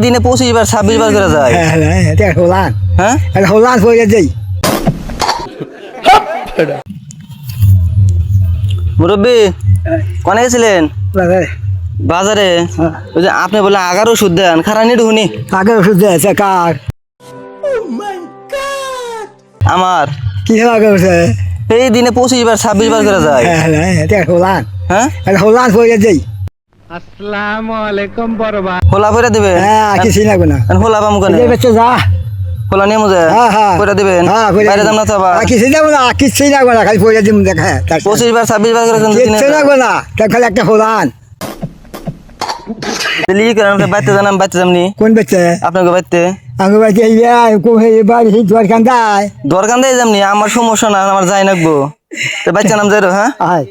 দিনে 25 বার 26 বার করে যায়। হ্যাঁ হোলান হ্যাঁ হোলান হয়ে যাই মুরব্বী কোনে গেছিলেন? বাজারে। ওই যে আপনি বলে 11 ওষুধ দেন, খারানি ঢুনি আগে ওষুধ দিয়েছে কার আমার কি আগে ওষুধ এই দিনে 25 বার 26 বার করে যায়। হ্যাঁ হোলান হ্যাঁ হোলান হয়ে যাই আসসালামু আলাইকুম বড় ভাই। খোলা করে দিবেন? হ্যাঁ কিছু লাগবে না খোলা পাম কোনে? বেচে যা খোলা নিয়ে মুজে করে দিবেন? বাইরে যাম না তো আবার। কিছু লাগবে না কিছুই লাগবে না খালি পয়সা দিব দেখা 25 বার 26 বার করে কিন্তু কিচ্ছু লাগবে না খালি একটা হোলান দিলি করেন বাইতে জানাম, বাইতে যামনি কোন বেচে আপনাকে বাইতে আমি বাড়ি এবার দরকার দেয় দরকার দেয় যামনি, আমার সমস্যা না, আমার যাই নাকবো তো বাচ্চা নাম যাই। হ্যাঁ আয়